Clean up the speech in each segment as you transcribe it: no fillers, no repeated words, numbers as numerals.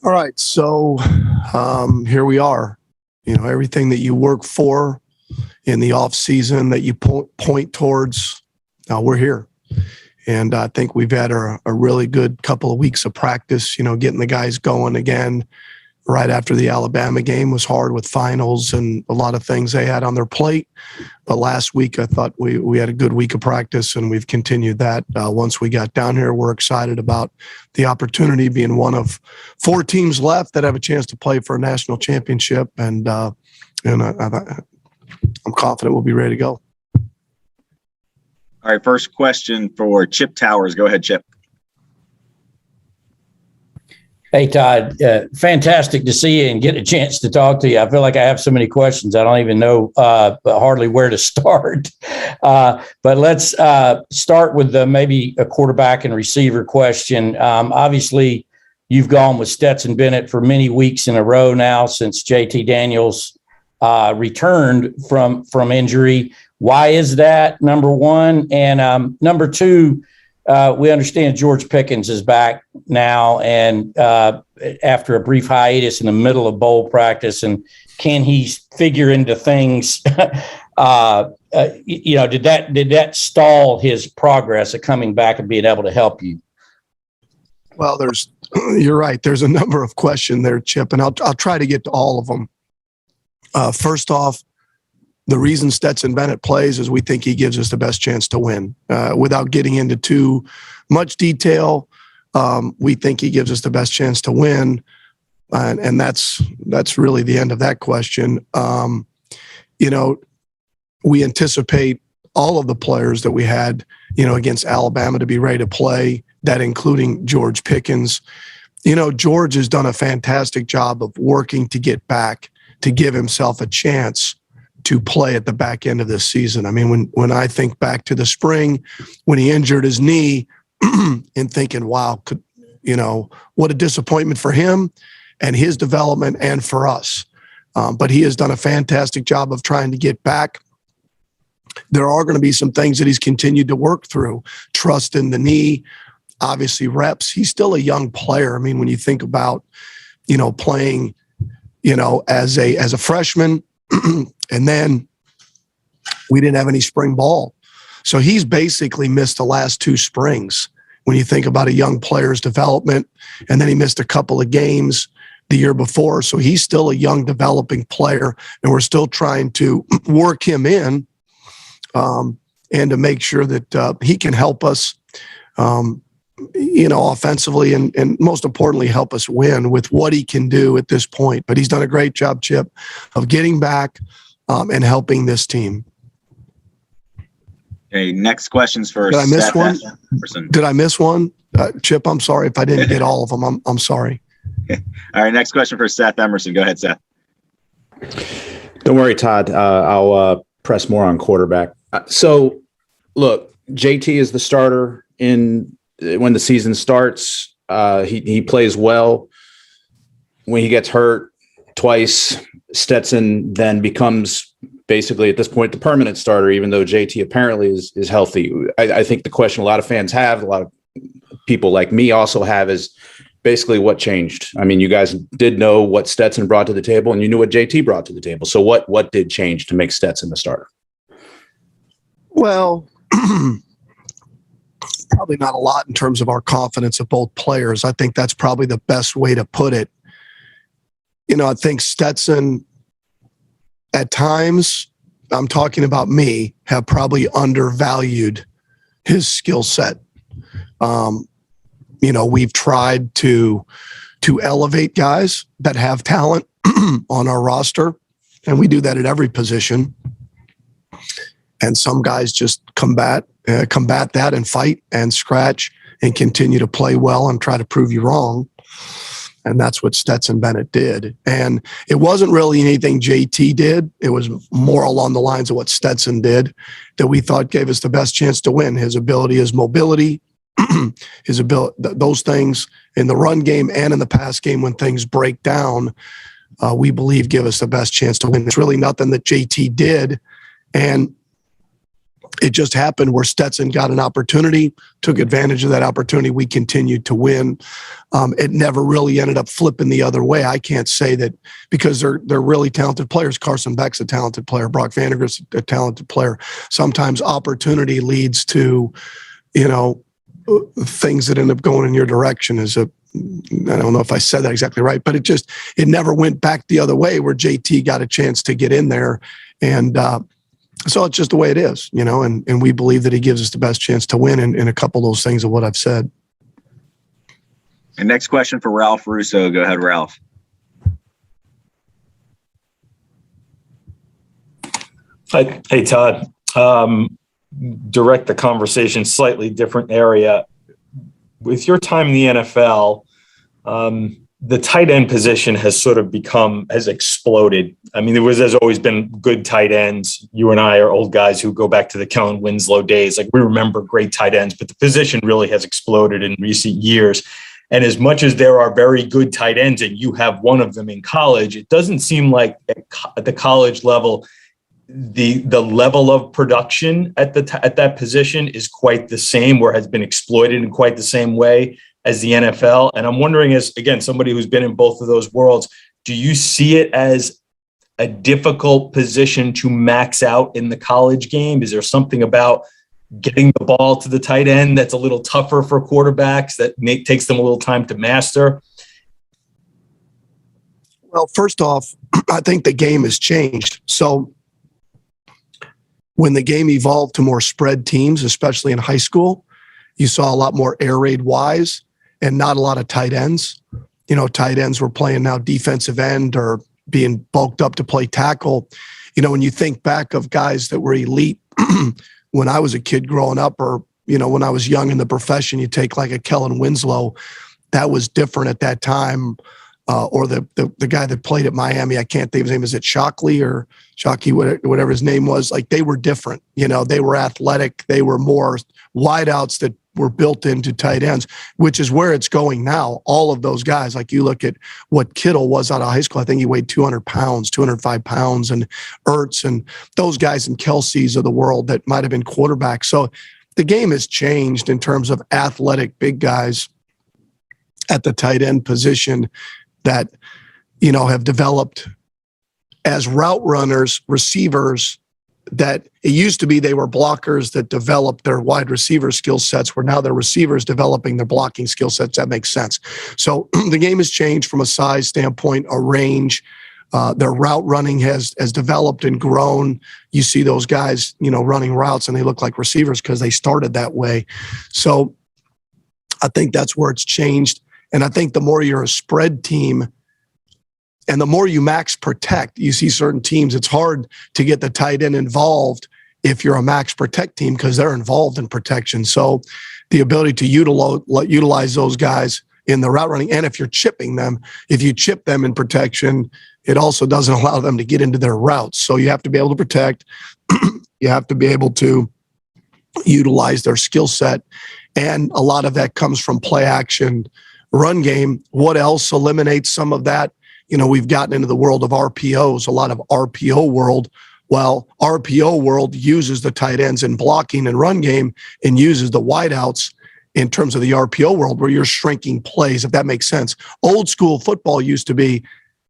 All right, so here we are. You know, everything that you work for in the off season that you point towards, we're here. And I think we've had a really good couple of weeks of practice, you know, getting the guys going again. Right after the Alabama game was hard with finals and a lot of things they had on their plate. But last week, I thought we had a good week of practice, and we've continued that. Once we got down here, we're excited about the opportunity being one of 4 teams left that have a chance to play for a national championship. And I'm confident we'll be ready to go. All right, first question for Chip Towers. Go ahead, Chip. Hey, Todd, fantastic to see you and get a chance to talk to you. I feel like I have so many questions. I don't even know hardly where to start. But let's start with maybe a quarterback and receiver question. Obviously, you've gone with Stetson Bennett for many weeks in a row now since JT Daniels returned from injury. Why is that, number one? And number two, we understand George Pickens is back now and after a brief hiatus in the middle of bowl practice. And can he figure into things? Did that stall his progress of coming back and being able to help you? Well, you're right. There's a number of questions there, Chip, and I'll try to get to all of them. First off, the reason Stetson Bennett plays is we think he gives us the best chance to win. Without getting into too much detail, we think he gives us the best chance to win, and that's really the end of that question. We anticipate all of the players that we had, against Alabama to be ready to play, that including George Pickens. George has done a fantastic job of working to get back to give himself a chance to play at the back end of this season. I mean, when I think back to the spring, when he injured his knee and thinking, wow, what a disappointment for him and his development and for us. But he has done a fantastic job of trying to get back. There are going to be some things that he's continued to work through. Trust in the knee, obviously reps. He's still a young player. I mean, when you think about, playing, as a freshman, and then we didn't have any spring ball. So he's basically missed the last 2 springs when you think about a young player's development. And then he missed a couple of games the year before. So he's still a young developing player, and we're still trying to work him in and to make sure that he can help us, offensively and most importantly, help us win with what he can do at this point. But he's done a great job, Chip, of getting back and helping this team. Okay, next question's for Did I miss one? Emerson. Did I miss one? Chip, I'm sorry if I didn't get all of them. I'm sorry. Okay. All right, next question for Seth Emerson. Go ahead, Seth. Don't worry, Todd. I'll press more on quarterback. So, look, JT is the starter when the season starts. He plays well. When he gets hurt twice, Stetson then becomes basically at this point the permanent starter, even though JT apparently is healthy. I think the question a lot of fans have, a lot of people like me also have, is basically what changed. I mean, you guys did know what Stetson brought to the table, and you knew what JT brought to the table. So what did change to make Stetson the starter? Well, probably not a lot in terms of our confidence of both players. I think that's probably the best way to put it. I think Stetson, at times, I'm talking about me, have probably undervalued his skill set. We've tried to elevate guys that have talent on our roster, and we do that at every position. And some guys just combat that and fight and scratch and continue to play well and try to prove you wrong. And that's what Stetson Bennett did. And it wasn't really anything JT did. It was more along the lines of what Stetson did that we thought gave us the best chance to win. His ability, his mobility, his ability, those things in the run game and in the pass game when things break down, we believe give us the best chance to win. It's really nothing that JT did. And It just happened where Stetson got an opportunity, took advantage of that opportunity. We continued to win. It never really ended up flipping the other way. I can't say that because they're really talented players. Carson Beck's a talented player. Brock Vandergrift's a talented player. Sometimes opportunity leads to, things that end up going in your direction. I don't know if I said that exactly right, but it never went back the other way where JT got a chance to get in there. And, so it's just the way it is, and we believe that he gives us the best chance to win in a couple of those things of what I've said. And next question for Ralph Russo. Go ahead, Ralph. Hey, Todd. Direct the conversation, slightly different area. With your time in the NFL, the tight end position has exploded. I mean, there's always been good tight ends. You and I are old guys who go back to the Kellen Winslow days. Like, we remember great tight ends, but the position really has exploded in recent years. And as much as there are very good tight ends, and you have one of them in college, it doesn't seem like at the college level, the level of production at that position is quite the same, or has been exploited in quite the same way as the NFL. And I'm wondering, as again, somebody who's been in both of those worlds, do you see it as a difficult position to max out in the college game? Is there something about getting the ball to the tight end that's a little tougher for quarterbacks that takes them a little time to master? Well, first off, I think the game has changed. So when the game evolved to more spread teams, especially in high school, you saw a lot more air raid Ys and not a lot of tight ends. Tight ends were playing now defensive end or being bulked up to play tackle. When you think back of guys that were elite when I was a kid growing up, or, when I was young in the profession, you take like a Kellen Winslow, that was different at that time. Or the guy that played at Miami, I can't think of his name. Is it Shockley or Shockey, whatever his name was? Like, they were different. They were athletic. They were more wideouts that were built into tight ends, which is where it's going now. All of those guys, like you look at what Kittle was out of high school, I think he weighed 200 pounds, 205 pounds, and Ertz and those guys and Kelsey's of the world that might have been quarterbacks. So the game has changed in terms of athletic big guys at the tight end position that, have developed as route runners, receivers, that it used to be they were blockers that developed their wide receiver skill sets, where now they're receivers developing their blocking skill sets. That makes sense. So the game has changed from a size standpoint, a range. Their route running has developed and grown. You see those guys, running routes, and they look like receivers because they started that way. So I think that's where it's changed. And I think the more you're a spread team and the more you max protect, you see certain teams, it's hard to get the tight end involved if you're a max protect team because they're involved in protection. So the ability to utilize those guys in the route running, and if you're chipping them, if you chip them in protection, it also doesn't allow them to get into their routes. So you have to be able to protect. You have to be able to utilize their skill set. And a lot of that comes from play action, run game. What else eliminates some of that? We've gotten into the world of RPOs, a lot of RPO world. Well, RPO world uses the tight ends in blocking and run game and uses the wideouts in terms of the RPO world, where you're shrinking plays, if that makes sense. Old school football used to be,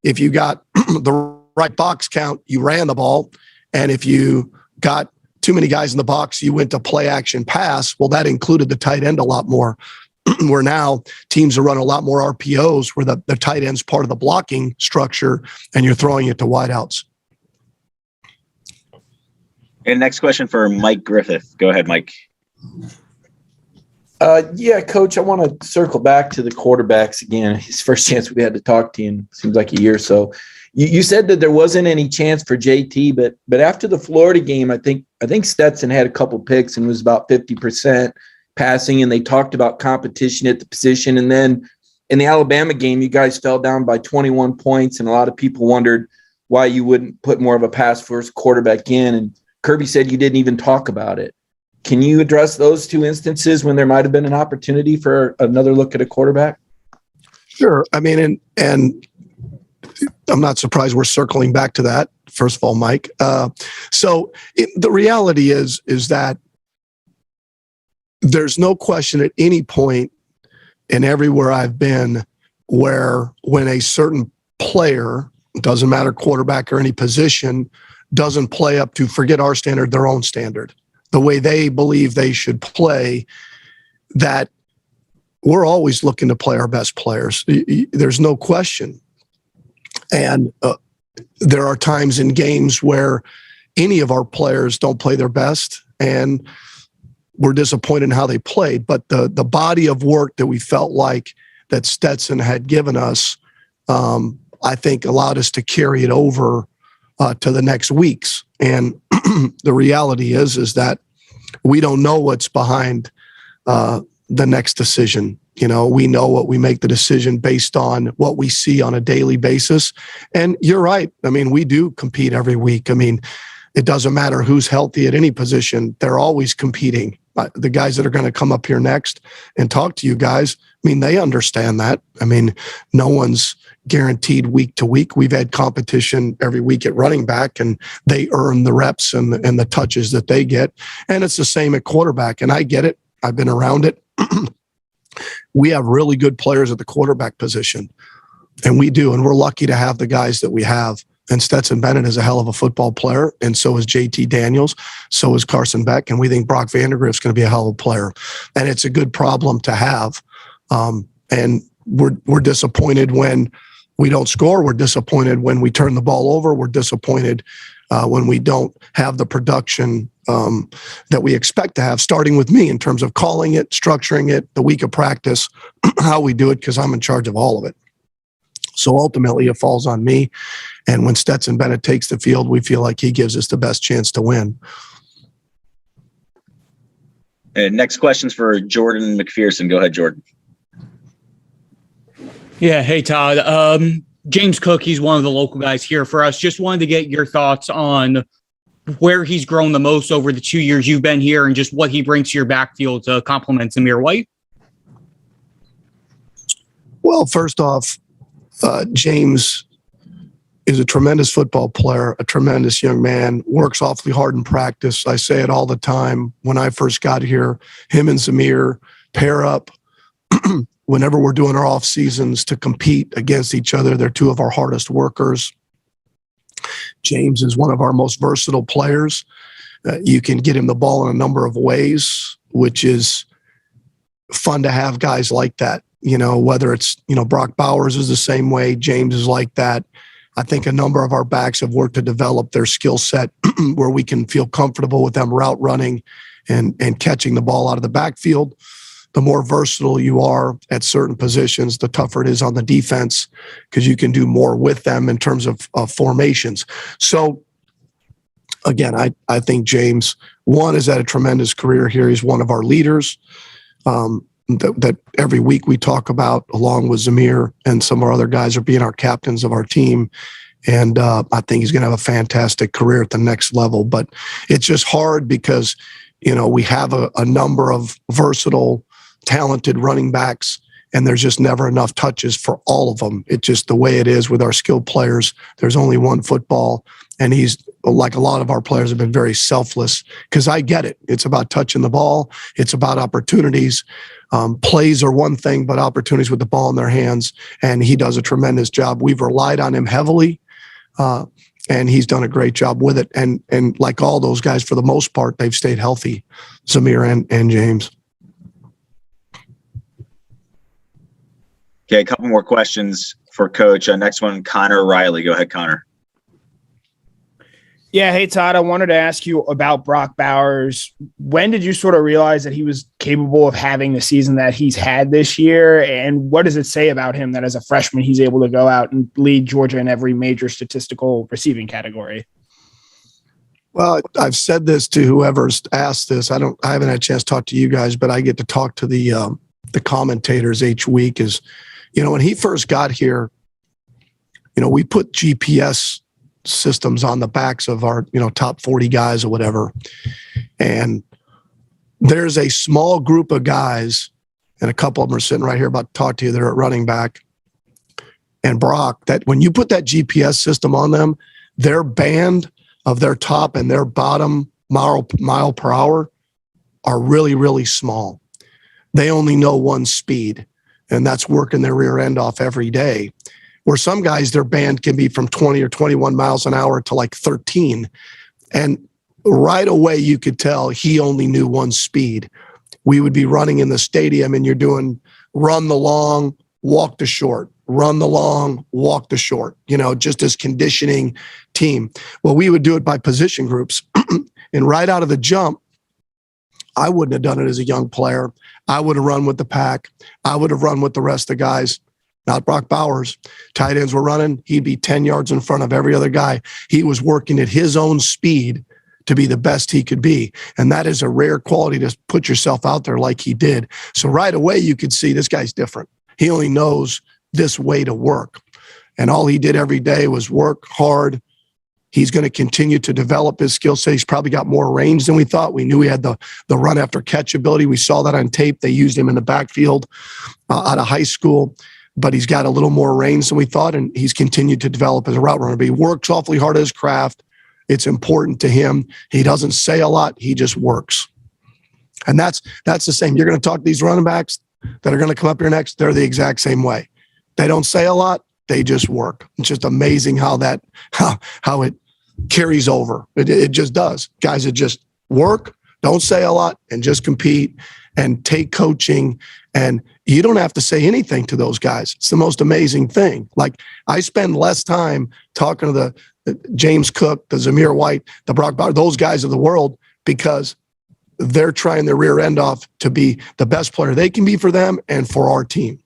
if you got the right box count, you ran the ball. And if you got too many guys in the box, you went to play action pass. Well, that included the tight end a lot more. Where now teams are running a lot more RPOs, where the tight end's part of the blocking structure and you're throwing it to wideouts. And next question for Mike Griffith. Go ahead, Mike. Yeah, Coach, I want to circle back to the quarterbacks again. It's the first chance we had to talk to you in seems like a year or so. You said that there wasn't any chance for JT, but after the Florida game, I think Stetson had a couple picks and was about 50% passing, and they talked about competition at the position. And then in the Alabama game, you guys fell down by 21 points, and a lot of people wondered why you wouldn't put more of a pass-first quarterback in. And Kirby said you didn't even talk about it. Can you address those two instances when there might have been an opportunity for another look at a quarterback? Sure. I mean, and I'm not surprised we're circling back to that. First of all, Mike. The reality is that there's no question at any point and everywhere I've been where when a certain player, doesn't matter quarterback or any position, doesn't play up to, forget our standard, their own standard, the way they believe they should play, that we're always looking to play our best players. There's no question. And there are times in games where any of our players don't play their best, and we're disappointed in how they played. But the body of work that we felt like that Stetson had given us, I think allowed us to carry it over to the next weeks. And the reality is that we don't know what's behind the next decision. You know, we know what we make the decision based on what we see on a daily basis. And you're right. I mean, we do compete every week. I mean, it doesn't matter who's healthy at any position. They're always competing. The guys that are going to come up here next and talk to you guys, I mean, they understand that. I mean, no one's guaranteed week to week. We've had competition every week at running back, and they earn the reps and the touches that they get. And it's the same at quarterback. And I get it. I've been around it. We have really good players at the quarterback position, and we do. And we're lucky to have the guys that we have. And Stetson Bennett is a hell of a football player, and so is JT Daniels, so is Carson Beck, and we think Brock Vandegrift's going to be a hell of a player. And it's a good problem to have. And we're disappointed when we don't score. We're disappointed when we turn the ball over. We're disappointed when we don't have the production that we expect to have, starting with me in terms of calling it, structuring it, the week of practice, how we do it, because I'm in charge of all of it. So ultimately, it falls on me. And when Stetson Bennett takes the field, we feel like he gives us the best chance to win. And next question's for Jordan McPherson. Go ahead, Jordan. Yeah. Hey, Todd. James Cook, he's one of the local guys here for us. Just wanted to get your thoughts on where he's grown the most over the 2 years you've been here and just what he brings to your backfield to complement Zamir White. Well, first off, James is a tremendous football player, a tremendous young man, works awfully hard in practice. I say it all the time. When I first got here, him and Zamir pair up whenever we're doing our off seasons to compete against each other. They're two of our hardest workers. James is one of our most versatile players. You can get him the ball in a number of ways, which is fun to have guys like that. You know, whether it's, Brock Bowers is the same way. James is like that. I think a number of our backs have worked to develop their skill set where we can feel comfortable with them route running and catching the ball out of the backfield. The more versatile you are at certain positions, the tougher it is on the defense because you can do more with them in terms of formations. So, again, I think James, one, has had a tremendous career here. He's one of our leaders. That every week we talk about, along with Zamir and some of our other guys, are being our captains of our team. And I think he's going to have a fantastic career at the next level. But it's just hard because, we have a number of versatile, talented running backs, and there's just never enough touches for all of them. It's just the way it is with our skilled players. There's only one football, and he's, like a lot of our players, have been very selfless because I get it. It's about touching the ball. It's about opportunities. Plays are one thing, but opportunities with the ball in their hands, and he does a tremendous job. We've relied on him heavily, and he's done a great job with it. And like all those guys, for the most part, they've stayed healthy, Zamir and James. Okay, a couple more questions for Coach. Next one, Connor Riley. Go ahead, Connor. Yeah. Hey, Todd, I wanted to ask you about Brock Bowers. When did you sort of realize that he was capable of having the season that he's had this year? And what does it say about him that as a freshman, he's able to go out and lead Georgia in every major statistical receiving category? Well, I've said this to whoever's asked this. I haven't had a chance to talk to you guys, but I get to talk to the commentators each week. Is, when he first got here, we put GPS systems on the backs of our, top 40 guys or whatever. And there's a small group of guys, and a couple of them are sitting right here about to talk to you, that are at running back. and Brock, that when you put that GPS system on them, their band of their top and their bottom mile per hour are really, really small. They only know one speed, and that's working their rear end off every day. Where some guys, their band can be from 20 or 21 miles an hour to like 13. And right away, you could tell he only knew one speed. We would be running in the stadium and you're doing run the long, walk the short, run the long, walk the short, just as conditioning team. Well, we would do it by position groups. And right out of the jump, I wouldn't have done it as a young player. I would have run with the pack. I would have run with the rest of the guys. Not Brock Bowers. Tight ends were running. He'd be 10 yards in front of every other guy. He was working at his own speed to be the best he could be. And that is a rare quality to put yourself out there like he did. So right away, you could see this guy's different. He only knows this way to work. And all he did every day was work hard. He's going to continue to develop his skill set. He's probably got more range than we thought. We knew he had the run after catch ability. We saw that on tape. They used him in the backfield out of high school. But he's got a little more range than we thought, and he's continued to develop as a route runner. But he works awfully hard at his craft. It's important to him. He doesn't say a lot. He just works. And that's the same. You're going to talk to these running backs that are going to come up here next. They're the exact same way. They don't say a lot. They just work. It's just amazing how it carries over. It just does. Guys that just work, don't say a lot, and just compete and take coaching. And you don't have to say anything to those guys. It's the most amazing thing. Like, I spend less time talking to the James Cook, the Zamir White, the Brock Bowers, those guys of the world, because they're trying their rear end off to be the best player they can be for them and for our team.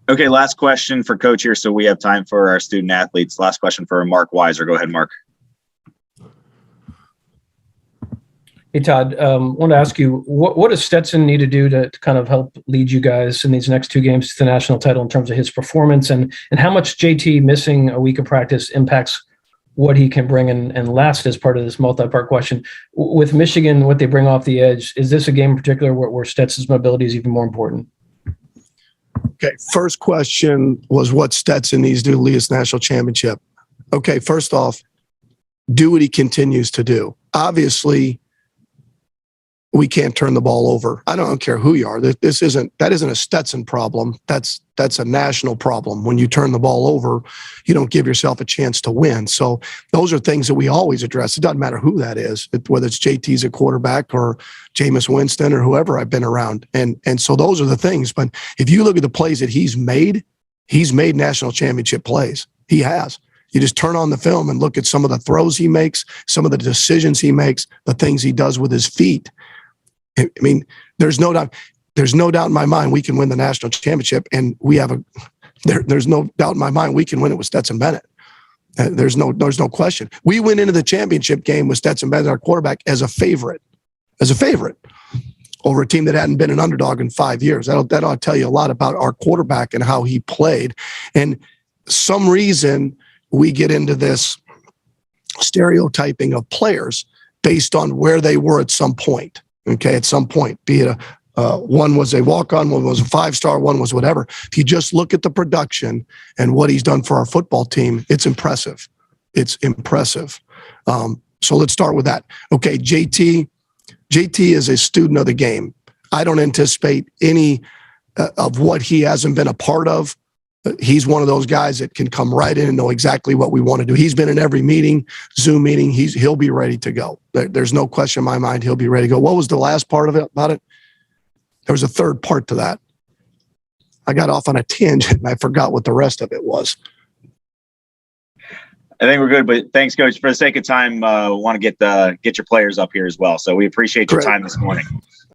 Okay, last question for Coach here, so we have time for our student athletes. Last question for Mark Weiser. Go ahead, Mark. Hey, Todd, want to ask you, what does Stetson need to do to kind of help lead you guys in these next two games to the national title in terms of his performance, and how much JT missing a week of practice impacts what he can bring? And last, as part of this multi-part question, with Michigan, what they bring off the edge, is this a game in particular where Stetson's mobility is even more important? Okay, first question was what Stetson needs to do to lead his national championship. Okay, first off, do what he continues to do. Obviously, we can't turn the ball over. I don't care who you are. That isn't a Stetson problem. That's a national problem. When you turn the ball over, you don't give yourself a chance to win. So those are things that we always address. It doesn't matter who that is, whether it's JT's a quarterback or Jameis Winston or whoever I've been around. And so those are the things. But if you look at the plays that he's made national championship plays. He has. You just turn on the film and look at some of the throws he makes, some of the decisions he makes, the things he does with his feet. I mean, there's no doubt in my mind we can win the national championship, and there's no doubt in my mind we can win it with Stetson Bennett. There's no question. We went into the championship game with Stetson Bennett, our quarterback, as a favorite over a team that hadn't been an underdog in 5 years. That ought to tell you a lot about our quarterback and how he played. And some reason we get into this stereotyping of players based on where they were at some point. Okay, at some point, be it one was a walk-on, one was a 5-star, one was whatever. If you just look at the production and what he's done for our football team, it's impressive. It's impressive. So let's start with that. Okay, JT is a student of the game. I don't anticipate any of what he hasn't been a part of. He's one of those guys that can come right in and know exactly what we want to do. He's been in every meeting, Zoom meeting. He'll be ready to go. There's no question in my mind he'll be ready to go. What was the last part of it about it? There was a third part to that. I got off on a tangent and I forgot what the rest of it was. I think we're good, but thanks, Coach. For the sake of time, want to get your players up here as well. So we appreciate your time this morning.